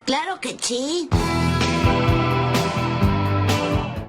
Claro que sí.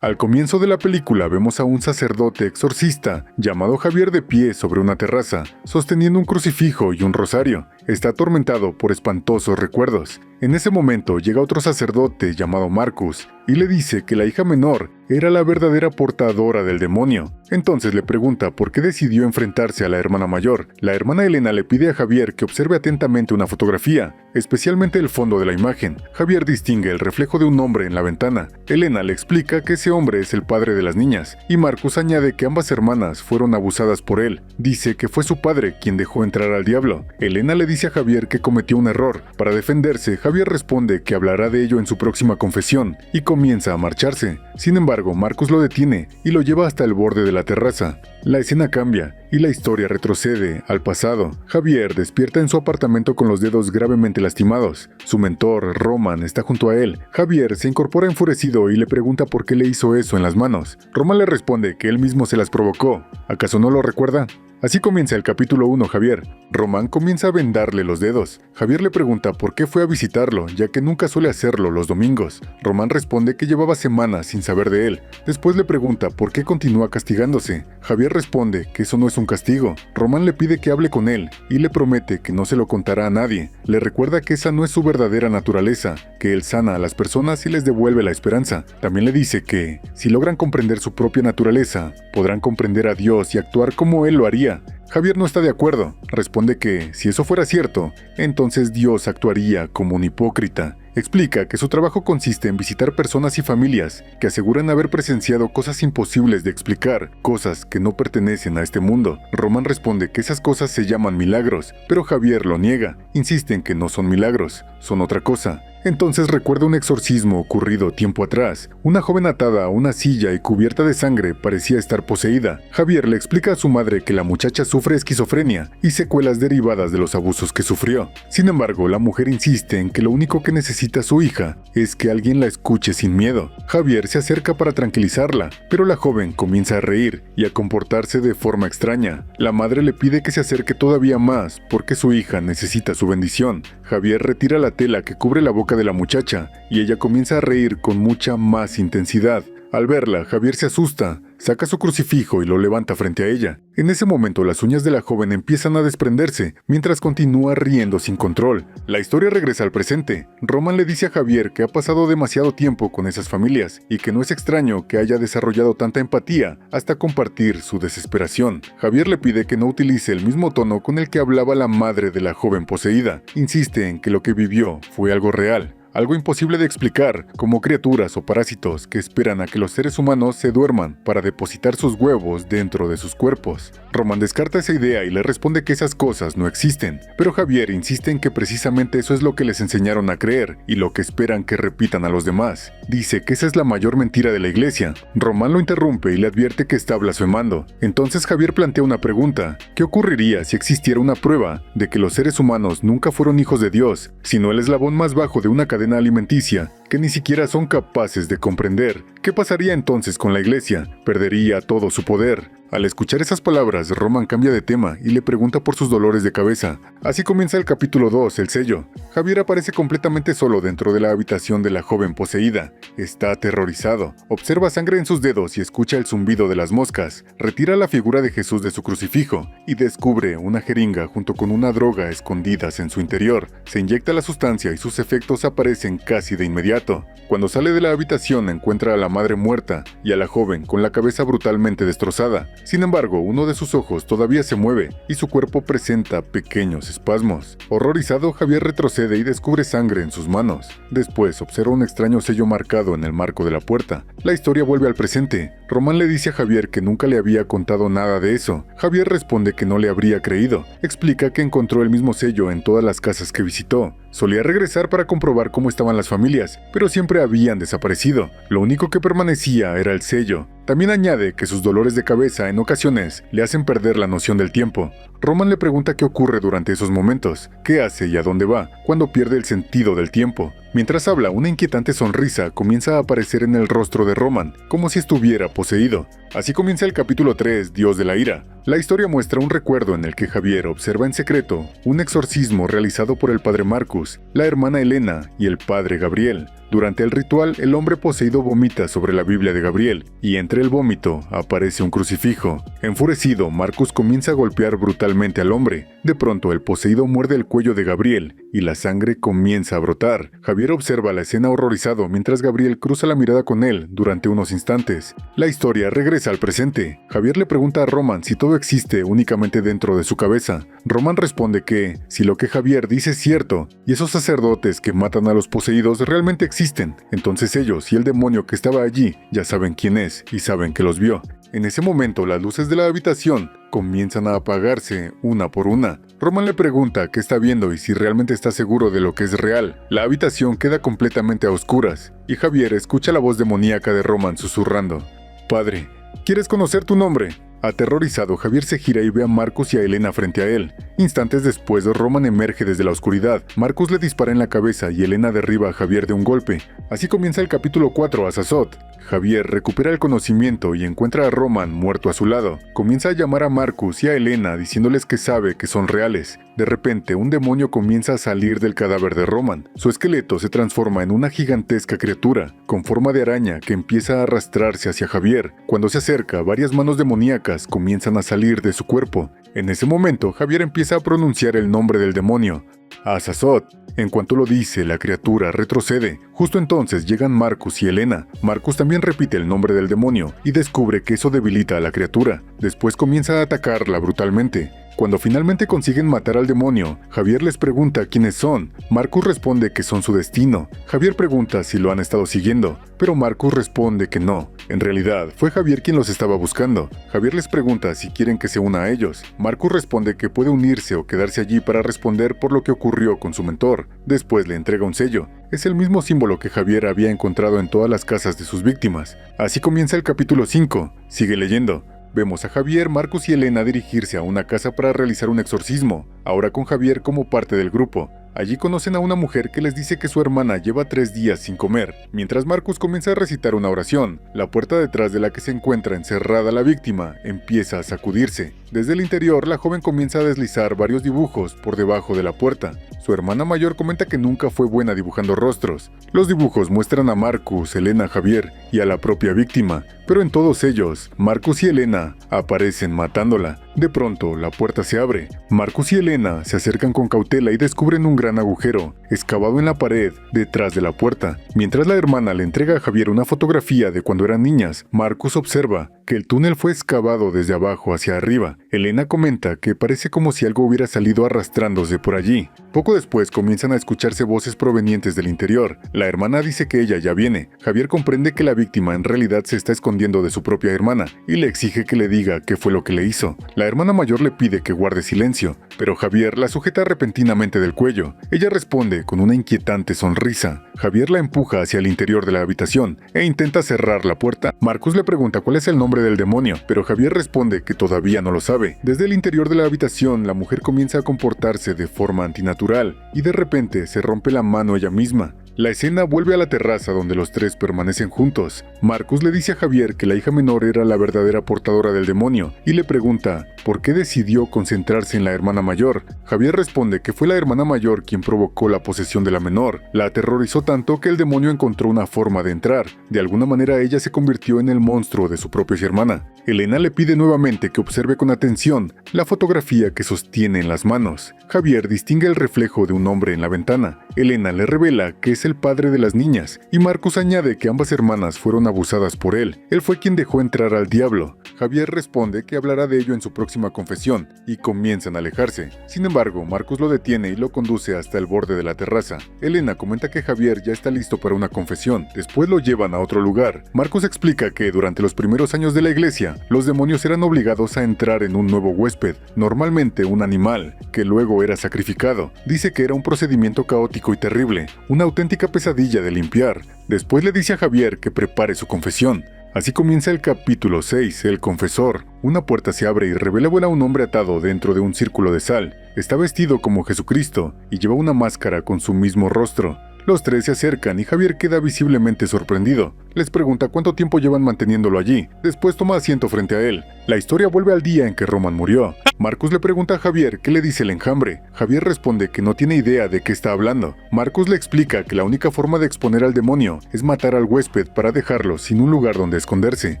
Al comienzo de la película vemos a un sacerdote exorcista llamado Javier de pie sobre una terraza, sosteniendo un crucifijo y un rosario. Está atormentado por espantosos recuerdos. En ese momento llega otro sacerdote llamado Marcus y le dice que la hija menor era la verdadera portadora del demonio. Entonces le pregunta por qué decidió enfrentarse a la hermana mayor. La hermana Elena le pide a Javier que observe atentamente una fotografía, especialmente el fondo de la imagen. Javier distingue el reflejo de un hombre en la ventana. Elena le explica que ese hombre es el padre de las niñas, y Marcus añade que ambas hermanas fueron abusadas por él. Dice que fue su padre quien dejó entrar al diablo. Elena le dice a Javier que cometió un error. Para defenderse, Javier responde que hablará de ello en su próxima confesión, y comienza a marcharse. Sin embargo, Marcus lo detiene y lo lleva hasta el borde de la terraza. La escena cambia y la historia retrocede al pasado. Javier despierta en su apartamento con los dedos gravemente lastimados. Su mentor, Roman, está junto a él. Javier se incorpora enfurecido y le pregunta por qué le hizo eso en las manos. Roman le responde que él mismo se las provocó. ¿Acaso no lo recuerda? Así comienza el capítulo 1, Javier. Román comienza a vendarle los dedos. Javier le pregunta por qué fue a visitarlo, ya que nunca suele hacerlo los domingos. Román responde que llevaba semanas sin saber de él. Después le pregunta por qué continúa castigándose. Javier responde que eso no es un castigo. Román le pide que hable con él y le promete que no se lo contará a nadie. Le recuerda que esa no es su verdadera naturaleza, que él sana a las personas y les devuelve la esperanza. También le dice que, si logran comprender su propia naturaleza, podrán comprender a Dios y actuar como él lo haría. Javier no está de acuerdo. Responde que, si eso fuera cierto, entonces Dios actuaría como un hipócrita. Explica que su trabajo consiste en visitar personas y familias que aseguran haber presenciado cosas imposibles de explicar, cosas que no pertenecen a este mundo. Roman responde que esas cosas se llaman milagros, pero Javier lo niega. Insiste en que no son milagros, son otra cosa. Entonces recuerda un exorcismo ocurrido tiempo atrás. Una joven atada a una silla y cubierta de sangre parecía estar poseída. Javier le explica a su madre que la muchacha sufre esquizofrenia y secuelas derivadas de los abusos que sufrió. Sin embargo, la mujer insiste en que lo único que necesita su hija es que alguien la escuche sin miedo. Javier se acerca para tranquilizarla, pero la joven comienza a reír y a comportarse de forma extraña. La madre le pide que se acerque todavía más porque su hija necesita su bendición. Javier retira la tela que cubre la boca de la muchacha y ella comienza a reír con mucha más intensidad. Al verla, Javier se asusta, saca su crucifijo y lo levanta frente a ella. En ese momento, las uñas de la joven empiezan a desprenderse, mientras continúa riendo sin control. La historia regresa al presente. Roman le dice a Javier que ha pasado demasiado tiempo con esas familias, y que no es extraño que haya desarrollado tanta empatía hasta compartir su desesperación. Javier le pide que no utilice el mismo tono con el que hablaba la madre de la joven poseída. Insiste en que lo que vivió fue algo real. Algo imposible de explicar, como criaturas o parásitos que esperan a que los seres humanos se duerman para depositar sus huevos dentro de sus cuerpos. Roman descarta esa idea y le responde que esas cosas no existen, pero Javier insiste en que precisamente eso es lo que les enseñaron a creer y lo que esperan que repitan a los demás. Dice que esa es la mayor mentira de la iglesia. Roman lo interrumpe y le advierte que está blasfemando. Entonces Javier plantea una pregunta: ¿qué ocurriría si existiera una prueba de que los seres humanos nunca fueron hijos de Dios, sino el eslabón más bajo de una cadena alimenticia que ni siquiera son capaces de comprender? ¿Qué pasaría entonces con la iglesia? Perdería todo su poder. Al escuchar esas palabras, Roman cambia de tema y le pregunta por sus dolores de cabeza. Así comienza el capítulo 2, el sello. Javier aparece completamente solo dentro de la habitación de la joven poseída. Está aterrorizado. Observa sangre en sus dedos y escucha el zumbido de las moscas. Retira la figura de Jesús de su crucifijo y descubre una jeringa junto con una droga escondidas en su interior. Se inyecta la sustancia y sus efectos aparecen casi de inmediato. Cuando sale de la habitación encuentra a la madre muerta y a la joven con la cabeza brutalmente destrozada. Sin embargo, uno de sus ojos todavía se mueve y su cuerpo presenta pequeños espasmos. Horrorizado, Javier retrocede y descubre sangre en sus manos. Después observa un extraño sello marcado en el marco de la puerta. La historia vuelve al presente. Román le dice a Javier que nunca le había contado nada de eso. Javier responde que no le habría creído. Explica que encontró el mismo sello en todas las casas que visitó. Solía regresar para comprobar cómo estaban las familias, pero siempre habían desaparecido. Lo único que permanecía era el sello. También añade que sus dolores de cabeza en ocasiones le hacen perder la noción del tiempo. Roman le pregunta qué ocurre durante esos momentos, qué hace y a dónde va, cuando pierde el sentido del tiempo. Mientras habla, una inquietante sonrisa comienza a aparecer en el rostro de Roman, como si estuviera poseído. Así comienza el capítulo 3, Dios de la Ira. La historia muestra un recuerdo en el que Javier observa en secreto un exorcismo realizado por el padre Marcus, la hermana Elena y el padre Gabriel. Durante el ritual, el hombre poseído vomita sobre la Biblia de Gabriel, y entre el vómito aparece un crucifijo. Enfurecido, Marcus comienza a golpear brutalmente al hombre. De pronto, el poseído muerde el cuello de Gabriel, y la sangre comienza a brotar. Javier observa la escena horrorizado mientras Gabriel cruza la mirada con él durante unos instantes. La historia regresa al presente. Javier le pregunta a Roman si todo existe únicamente dentro de su cabeza. Roman responde que, si lo que Javier dice es cierto, y esos sacerdotes que matan a los poseídos realmente existen, entonces ellos y el demonio que estaba allí ya saben quién es y saben que los vio. En ese momento, las luces de la habitación comienzan a apagarse una por una. Roman le pregunta qué está viendo y si realmente está seguro de lo que es real. La habitación queda completamente a oscuras, y Javier escucha la voz demoníaca de Roman susurrando: «Padre, ¿quieres conocer tu nombre?». Aterrorizado, Javier se gira y ve a Marcus y a Elena frente a él. Instantes después, Roman emerge desde la oscuridad. Marcus le dispara en la cabeza y Elena derriba a Javier de un golpe. Así comienza el capítulo 4, Azazot. Javier recupera el conocimiento y encuentra a Roman muerto a su lado. Comienza a llamar a Marcus y a Elena diciéndoles que sabe que son reales. De repente, un demonio comienza a salir del cadáver de Roman. Su esqueleto se transforma en una gigantesca criatura, con forma de araña que empieza a arrastrarse hacia Javier. Cuando se acerca, varias manos demoníacas comienzan a salir de su cuerpo. En ese momento, Javier empieza a pronunciar el nombre del demonio: Azazot. En cuanto lo dice, la criatura retrocede. Justo entonces llegan Marcus y Elena. Marcus también repite el nombre del demonio y descubre que eso debilita a la criatura. Después comienza a atacarla brutalmente. Cuando finalmente consiguen matar al demonio, Javier les pregunta quiénes son. Marcus responde que son su destino. Javier pregunta si lo han estado siguiendo, pero Marcus responde que no. En realidad, fue Javier quien los estaba buscando. Javier les pregunta si quieren que se una a ellos. Marcus responde que puede unirse o quedarse allí para responder por lo que ocurrió con su mentor. Después le entrega un sello. Es el mismo símbolo que Javier había encontrado en todas las casas de sus víctimas. Así comienza el capítulo 5. Sigue leyendo. Vemos a Javier, Marcus y Elena dirigirse a una casa para realizar un exorcismo, ahora con Javier como parte del grupo. Allí conocen a una mujer que les dice que su hermana lleva 3 días sin comer. Mientras Marcus comienza a recitar una oración, la puerta detrás de la que se encuentra encerrada la víctima empieza a sacudirse. Desde el interior, la joven comienza a deslizar varios dibujos por debajo de la puerta. Su hermana mayor comenta que nunca fue buena dibujando rostros. Los dibujos muestran a Marcus, Elena, Javier y a la propia víctima, pero en todos ellos, Marcus y Elena aparecen matándola. De pronto, la puerta se abre. Marcus y Elena se acercan con cautela y descubren un gran agujero excavado en la pared detrás de la puerta. Mientras la hermana le entrega a Javier una fotografía de cuando eran niñas, Marcus observa que el túnel fue excavado desde abajo hacia arriba. Elena comenta que parece como si algo hubiera salido arrastrándose por allí. Poco después comienzan a escucharse voces provenientes del interior. La hermana dice que ella ya viene. Javier comprende que la víctima en realidad se está escondiendo de su propia hermana y le exige que le diga qué fue lo que le hizo. La hermana mayor le pide que guarde silencio, pero Javier la sujeta repentinamente del cuello. Ella responde con una inquietante sonrisa. Javier la empuja hacia el interior de la habitación e intenta cerrar la puerta. Marcus le pregunta cuál es el nombre del demonio, pero Javier responde que todavía no lo sabe. Desde el interior de la habitación, la mujer comienza a comportarse de forma antinatural y de repente se rompe la mano ella misma. La escena vuelve a la terraza donde los tres permanecen juntos. Marcus le dice a Javier que la hija menor era la verdadera portadora del demonio y le pregunta por qué decidió concentrarse en la hermana mayor. Javier responde que fue la hermana mayor quien provocó la posesión de la menor. La aterrorizó tanto que el demonio encontró una forma de entrar. De alguna manera ella se convirtió en el monstruo de su propia hermana. Elena le pide nuevamente que observe con atención la fotografía que sostiene en las manos. Javier distingue el reflejo de un hombre en la ventana. Elena le revela que es el padre de las niñas, y Marcus añade que ambas hermanas fueron abusadas por él. Él fue quien dejó entrar al diablo. Javier responde que hablará de ello en su próxima confesión, y comienzan a alejarse. Sin embargo, Marcus lo detiene y lo conduce hasta el borde de la terraza. Elena comenta que Javier ya está listo para una confesión. Después lo llevan a otro lugar. Marcus explica que durante los primeros años de la iglesia, los demonios eran obligados a entrar en un nuevo huésped, normalmente un animal, que luego era sacrificado. Dice que era un procedimiento caótico y terrible, una auténtica pesadilla de limpiar. Después le dice a Javier que prepare su confesión. Así comienza el capítulo 6, El Confesor. Una puerta se abre y revela a un hombre atado dentro de un círculo de sal. Está vestido como Jesucristo y lleva una máscara con su mismo rostro. Los tres se acercan y Javier queda visiblemente sorprendido. Les pregunta cuánto tiempo llevan manteniéndolo allí. Después toma asiento frente a él. La historia vuelve al día en que Roman murió. Marcus le pregunta a Javier qué le dice el enjambre. Javier responde que no tiene idea de qué está hablando. Marcus le explica que la única forma de exponer al demonio es matar al huésped para dejarlo sin un lugar donde esconderse.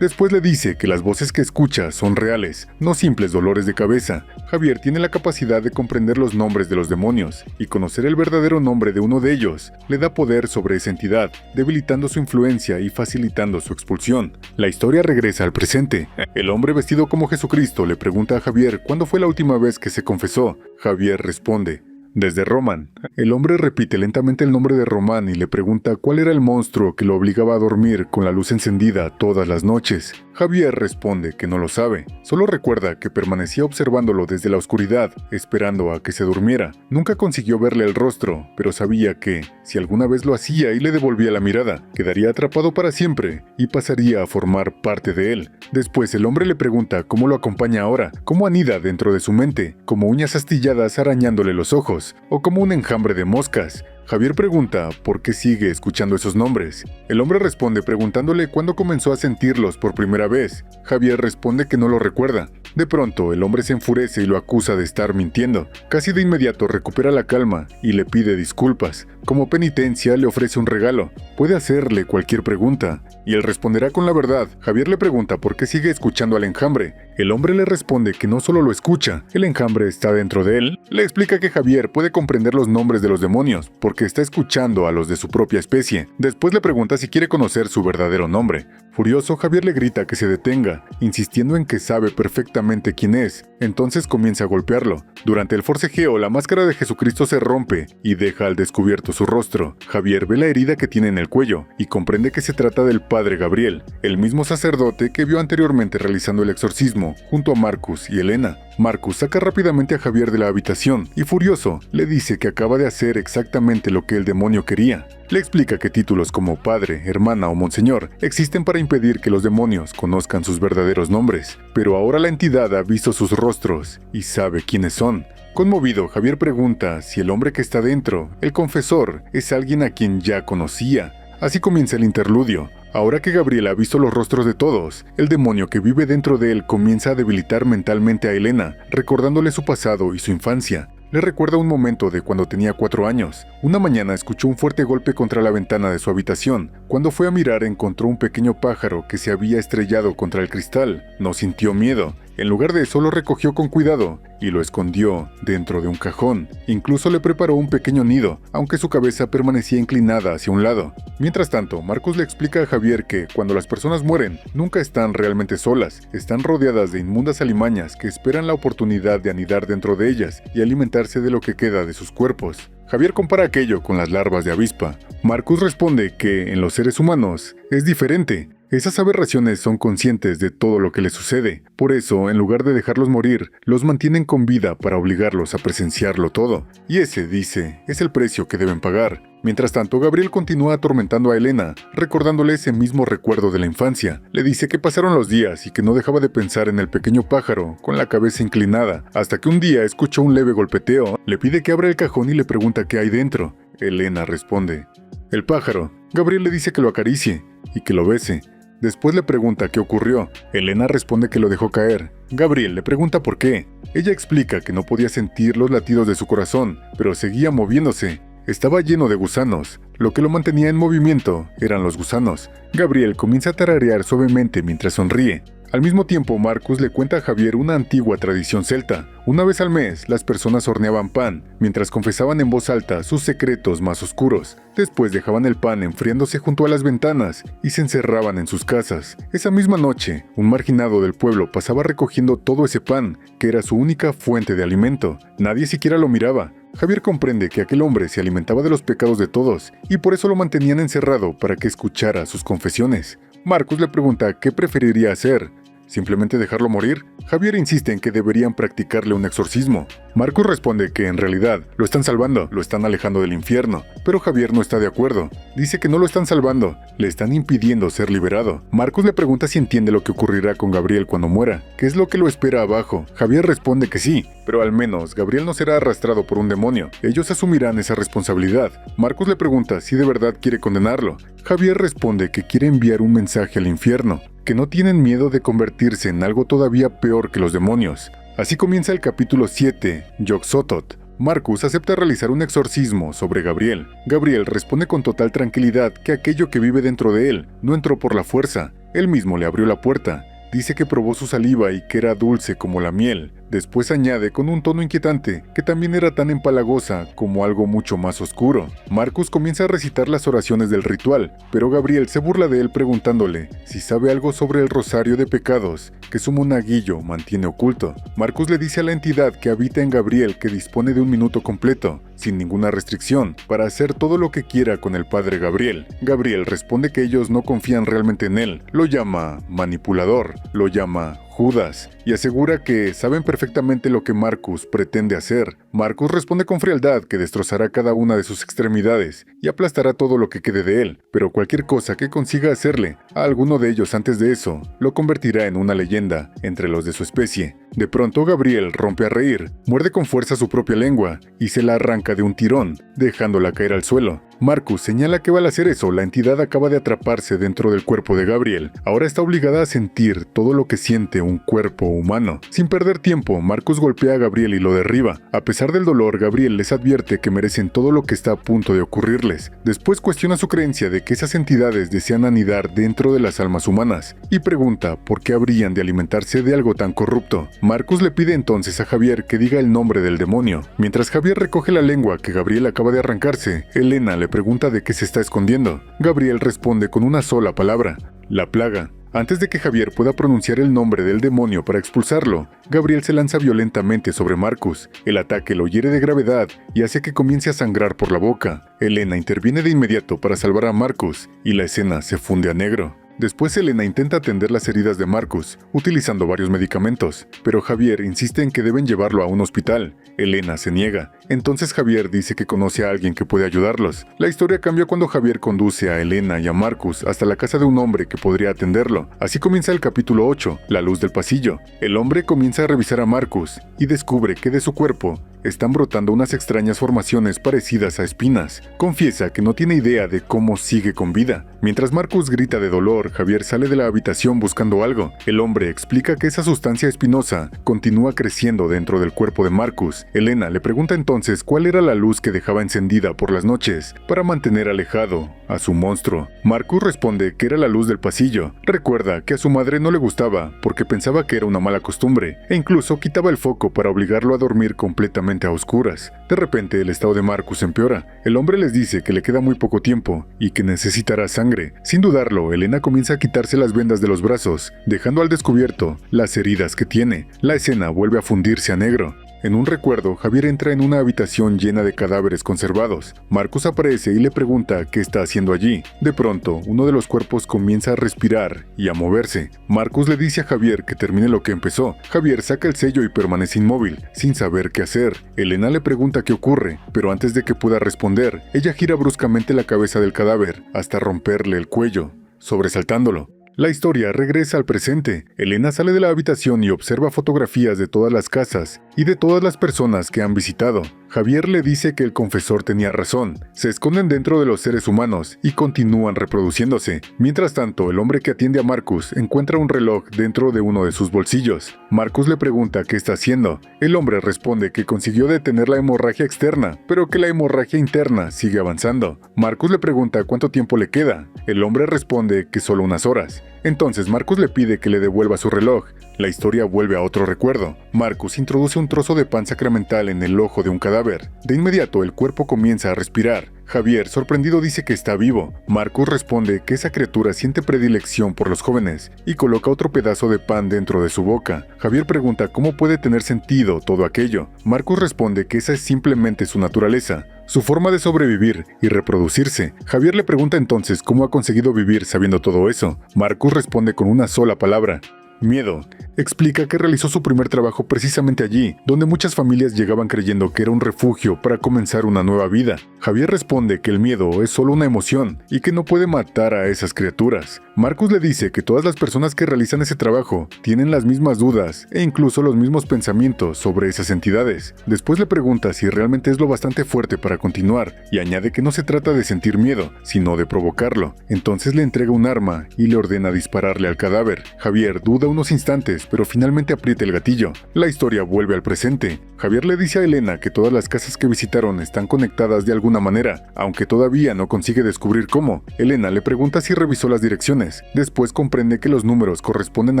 Después le dice que las voces que escucha son reales, no simples dolores de cabeza. Javier tiene la capacidad de comprender los nombres de los demonios, y conocer el verdadero nombre de uno de ellos le da poder sobre esa entidad, debilitando su influencia y facilitando su expulsión. La historia regresa al presente. El hombre vestido como Jesucristo le pregunta a Javier cuándo fue la última vez que se confesó. Javier responde: desde Roman. El hombre repite lentamente el nombre de Roman y le pregunta cuál era el monstruo que lo obligaba a dormir con la luz encendida todas las noches. Javier responde que no lo sabe, solo recuerda que permanecía observándolo desde la oscuridad, esperando a que se durmiera. Nunca consiguió verle el rostro, pero sabía que, si alguna vez lo hacía y le devolvía la mirada, quedaría atrapado para siempre y pasaría a formar parte de él. Después el hombre le pregunta cómo lo acompaña ahora, cómo anida dentro de su mente, como uñas astilladas arañándole los ojos, o como un enjambre de moscas. Javier pregunta por qué sigue escuchando esos nombres. El hombre responde preguntándole cuándo comenzó a sentirlos por primera vez. Javier responde que no lo recuerda. De pronto, el hombre se enfurece y lo acusa de estar mintiendo. Casi de inmediato recupera la calma y le pide disculpas. Como penitencia, le ofrece un regalo. Puede hacerle cualquier pregunta, y él responderá con la verdad. Javier le pregunta por qué sigue escuchando al enjambre. El hombre le responde que no solo lo escucha, el enjambre está dentro de él. Le explica que Javier puede comprender los nombres de los demonios, porque está escuchando a los de su propia especie. Después le pregunta si quiere conocer su verdadero nombre. Furioso, Javier le grita que se detenga, insistiendo en que sabe perfectamente quién es. Entonces comienza a golpearlo. Durante el forcejeo, la máscara de Jesucristo se rompe y deja al descubierto su rostro. Javier ve la herida que tiene en el cuello y comprende que se trata del padre Gabriel, el mismo sacerdote que vio anteriormente realizando el exorcismo junto a Marcus y Elena. Marcus saca rápidamente a Javier de la habitación y, furioso, le dice que acaba de hacer exactamente lo que el demonio quería. Le explica que títulos como padre, hermana o monseñor existen para impedir que los demonios conozcan sus verdaderos nombres, pero ahora la entidad ha visto sus rostros y sabe quiénes son. Conmovido, Javier pregunta si el hombre que está dentro, el confesor, es alguien a quien ya conocía. Así comienza el interludio. Ahora que Gabriel ha visto los rostros de todos, el demonio que vive dentro de él comienza a debilitar mentalmente a Elena, recordándole su pasado y su infancia. Le recuerda un momento de cuando tenía 4 años. Una mañana escuchó un fuerte golpe contra la ventana de su habitación. Cuando fue a mirar encontró un pequeño pájaro que se había estrellado contra el cristal. No sintió miedo. En lugar de eso lo recogió con cuidado y lo escondió dentro de un cajón. Incluso le preparó un pequeño nido, aunque su cabeza permanecía inclinada hacia un lado. Mientras tanto, Marcus le explica a Javier que cuando las personas mueren, nunca están realmente solas. Están rodeadas de inmundas alimañas que esperan la oportunidad de anidar dentro de ellas y alimentarse de lo que queda de sus cuerpos. Javier compara aquello con las larvas de avispa. Marcus responde que en los seres humanos es diferente. Esas aberraciones son conscientes de todo lo que les sucede. Por eso, en lugar de dejarlos morir, los mantienen con vida para obligarlos a presenciarlo todo. Y ese, dice, es el precio que deben pagar. Mientras tanto, Gabriel continúa atormentando a Elena, recordándole ese mismo recuerdo de la infancia. Le dice que pasaron los días y que no dejaba de pensar en el pequeño pájaro, con la cabeza inclinada, hasta que un día escuchó un leve golpeteo, le pide que abra el cajón y le pregunta qué hay dentro. Elena responde: el pájaro. Gabriel le dice que lo acaricie y que lo bese. Después le pregunta qué ocurrió. Elena responde que lo dejó caer. Gabriel le pregunta por qué. Ella explica que no podía sentir los latidos de su corazón, pero seguía moviéndose. Estaba lleno de gusanos. Lo que lo mantenía en movimiento eran los gusanos. Gabriel comienza a tararear suavemente mientras sonríe. Al mismo tiempo, Marcus le cuenta a Javier una antigua tradición celta. Una vez al mes, las personas horneaban pan, mientras confesaban en voz alta sus secretos más oscuros. Después dejaban el pan enfriándose junto a las ventanas y se encerraban en sus casas. Esa misma noche, un marginado del pueblo pasaba recogiendo todo ese pan, que era su única fuente de alimento. Nadie siquiera lo miraba. Javier comprende que aquel hombre se alimentaba de los pecados de todos, y por eso lo mantenían encerrado para que escuchara sus confesiones. Marcus le pregunta qué preferiría hacer. ¿Simplemente dejarlo morir? Javier insiste en que deberían practicarle un exorcismo. Marcus responde que en realidad lo están salvando, lo están alejando del infierno, pero Javier no está de acuerdo. Dice que no lo están salvando, le están impidiendo ser liberado. Marcus le pregunta si entiende lo que ocurrirá con Gabriel cuando muera, qué es lo que lo espera abajo. Javier responde que sí, pero al menos Gabriel no será arrastrado por un demonio, ellos asumirán esa responsabilidad. Marcus le pregunta si de verdad quiere condenarlo. Javier responde que quiere enviar un mensaje al infierno, que no tienen miedo de convertirse en algo todavía peor que los demonios. Así comienza el capítulo 7, Yog-Sothoth. Marcus acepta realizar un exorcismo sobre Gabriel. Gabriel responde con total tranquilidad que aquello que vive dentro de él no entró por la fuerza, él mismo le abrió la puerta. Dice que probó su saliva y que era dulce como la miel. Después añade con un tono inquietante que también era tan empalagosa como algo mucho más oscuro. Marcus comienza a recitar las oraciones del ritual, pero Gabriel se burla de él preguntándole si sabe algo sobre el rosario de pecados que su monaguillo mantiene oculto. Marcus le dice a la entidad que habita en Gabriel que dispone de un minuto completo, sin ninguna restricción, para hacer todo lo que quiera con el padre Gabriel. Gabriel responde que ellos no confían realmente en él, lo llama manipulador, lo llama Judas, y asegura que saben perfectamente lo que Marcus pretende hacer. Marcus responde con frialdad que destrozará cada una de sus extremidades y aplastará todo lo que quede de él, pero cualquier cosa que consiga hacerle a alguno de ellos antes de eso, lo convertirá en una leyenda entre los de su especie. De pronto Gabriel rompe a reír, muerde con fuerza su propia lengua y se la arranca de un tirón, dejándola caer al suelo. Marcus señala que al hacer eso, la entidad acaba de atraparse dentro del cuerpo de Gabriel. Ahora está obligada a sentir todo lo que siente un cuerpo humano. Sin perder tiempo, Marcus golpea a Gabriel y lo derriba. A pesar del dolor, Gabriel les advierte que merecen todo lo que está a punto de ocurrirles. Después cuestiona su creencia de que esas entidades desean anidar dentro de las almas humanas y pregunta por qué habrían de alimentarse de algo tan corrupto. Marcus le pide entonces a Javier que diga el nombre del demonio. Mientras Javier recoge la lengua que Gabriel acaba de arrancarse, Elena le pregunta de qué se está escondiendo. Gabriel responde con una sola palabra: la plaga. Antes de que Javier pueda pronunciar el nombre del demonio para expulsarlo, Gabriel se lanza violentamente sobre Marcus. El ataque lo hiere de gravedad y hace que comience a sangrar por la boca. Elena interviene de inmediato para salvar a Marcus y la escena se funde a negro. Después Elena intenta atender las heridas de Marcus, utilizando varios medicamentos, pero Javier insiste en que deben llevarlo a un hospital. Elena se niega. Entonces Javier dice que conoce a alguien que puede ayudarlos. La historia cambia cuando Javier conduce a Elena y a Marcus hasta la casa de un hombre que podría atenderlo. Así comienza el capítulo 8, La luz del pasillo. El hombre comienza a revisar a Marcus y descubre que de su cuerpo están brotando unas extrañas formaciones parecidas a espinas. Confiesa que no tiene idea de cómo sigue con vida. Mientras Marcus grita de dolor, Javier sale de la habitación buscando algo. El hombre explica que esa sustancia espinosa continúa creciendo dentro del cuerpo de Marcus. Elena le pregunta entonces cuál era la luz que dejaba encendida por las noches para mantener alejado a su monstruo. Marcus responde que era la luz del pasillo. Recuerda que a su madre no le gustaba porque pensaba que era una mala costumbre e incluso quitaba el foco para obligarlo a dormir completamente a oscuras. De repente el estado de Marcus empeora. El hombre les dice que le queda muy poco tiempo y que necesitará sangre. Sin dudarlo, Elena comienza a quitarse las vendas de los brazos, dejando al descubierto las heridas que tiene. La escena vuelve a fundirse a negro. En un recuerdo, Javier entra en una habitación llena de cadáveres conservados. Marcus aparece y le pregunta qué está haciendo allí. De pronto, uno de los cuerpos comienza a respirar y a moverse. Marcus le dice a Javier que termine lo que empezó. Javier saca el sello y permanece inmóvil, sin saber qué hacer. Elena le pregunta qué ocurre, pero antes de que pueda responder, ella gira bruscamente la cabeza del cadáver hasta romperle el cuello, sobresaltándolo. La historia regresa al presente. Elena sale de la habitación y observa fotografías de todas las casas y de todas las personas que han visitado. Javier le dice que el confesor tenía razón. Se esconden dentro de los seres humanos y continúan reproduciéndose. Mientras tanto, el hombre que atiende a Marcus encuentra un reloj dentro de uno de sus bolsillos. Marcus le pregunta qué está haciendo. El hombre responde que consiguió detener la hemorragia externa, pero que la hemorragia interna sigue avanzando. Marcus le pregunta cuánto tiempo le queda. El hombre responde que solo unas horas. Entonces Marcus le pide que le devuelva su reloj. La historia vuelve a otro recuerdo. Marcus introduce un trozo de pan sacramental en el ojo de un cadáver. De inmediato el cuerpo comienza a respirar. Javier, sorprendido, dice que está vivo. Marcus responde que esa criatura siente predilección por los jóvenes y coloca otro pedazo de pan dentro de su boca. Javier pregunta cómo puede tener sentido todo aquello. Marcus responde que esa es simplemente su naturaleza, su forma de sobrevivir y reproducirse. Javier le pregunta entonces cómo ha conseguido vivir sabiendo todo eso. Marcus responde con una sola palabra: miedo. explica que realizó su primer trabajo precisamente allí, donde muchas familias llegaban creyendo que era un refugio para comenzar una nueva vida. Javier responde que el miedo es solo una emoción y que no puede matar a esas criaturas. Marcus le dice que todas las personas que realizan ese trabajo tienen las mismas dudas e incluso los mismos pensamientos sobre esas entidades. Después le pregunta si realmente es lo bastante fuerte para continuar y añade que no se trata de sentir miedo, sino de provocarlo. Entonces le entrega un arma y le ordena dispararle al cadáver. Javier duda unos instantes, pero finalmente aprieta el gatillo. La historia vuelve al presente. Javier le dice a Elena que todas las casas que visitaron están conectadas de alguna manera, aunque todavía no consigue descubrir cómo. Elena le pregunta si revisó las direcciones. Después comprende que los números corresponden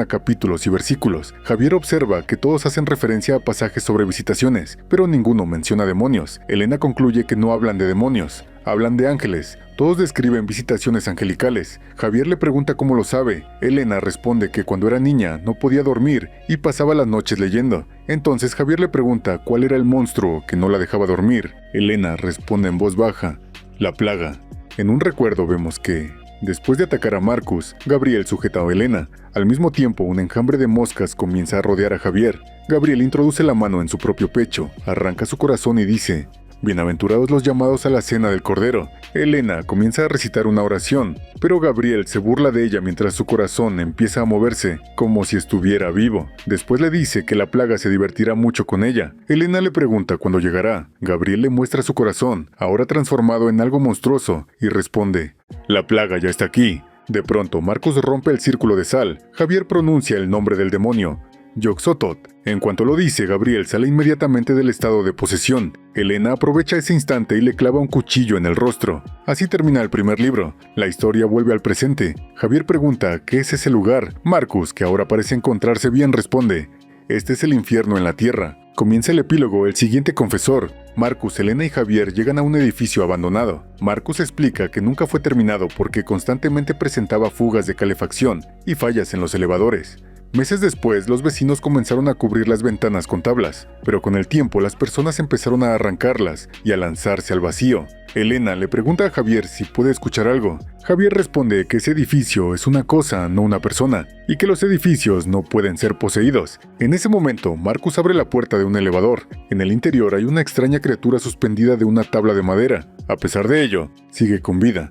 a capítulos y versículos. Javier observa que todos hacen referencia a pasajes sobre visitaciones, pero ninguno menciona demonios. Elena concluye que no hablan de demonios, hablan de ángeles. Todos describen visitaciones angelicales. Javier le pregunta cómo lo sabe. Elena responde que cuando era niña no podía dormir y pasaba las noches leyendo. Entonces Javier le pregunta cuál era el monstruo que no la dejaba dormir. Elena responde en voz baja: la plaga. En un recuerdo vemos que, después de atacar a Marcus, Gabriel sujeta a Elena. Al mismo tiempo, un enjambre de moscas comienza a rodear a Javier. Gabriel introduce la mano en su propio pecho, arranca su corazón y dice: bienaventurados los llamados a la cena del Cordero. Elena comienza a recitar una oración, pero Gabriel se burla de ella mientras su corazón empieza a moverse, como si estuviera vivo. Después le dice que la plaga se divertirá mucho con ella. Elena le pregunta cuándo llegará. Gabriel le muestra su corazón, ahora transformado en algo monstruoso, y responde: la plaga ya está aquí. De pronto, Marcus rompe el círculo de sal. Javier pronuncia el nombre del demonio: Yog-Sothoth. En cuanto lo dice, Gabriel sale inmediatamente del estado de posesión. Elena aprovecha ese instante y le clava un cuchillo en el rostro. Así termina el primer libro. La historia vuelve al presente. Javier pregunta ¿qué es ese lugar? Marcus, que ahora parece encontrarse bien, responde: este es el infierno en la tierra. Comienza el epílogo, el siguiente confesor. Marcus, Elena y Javier llegan a un edificio abandonado. Marcus explica que nunca fue terminado porque constantemente presentaba fugas de calefacción y fallas en los elevadores. Meses después, los vecinos comenzaron a cubrir las ventanas con tablas, pero con el tiempo las personas empezaron a arrancarlas y a lanzarse al vacío. Elena le pregunta a Javier si puede escuchar algo. Javier responde que ese edificio es una cosa, no una persona, y que los edificios no pueden ser poseídos. En ese momento, Marcus abre la puerta de un elevador. En el interior hay una extraña criatura suspendida de una tabla de madera. A pesar de ello, sigue con vida.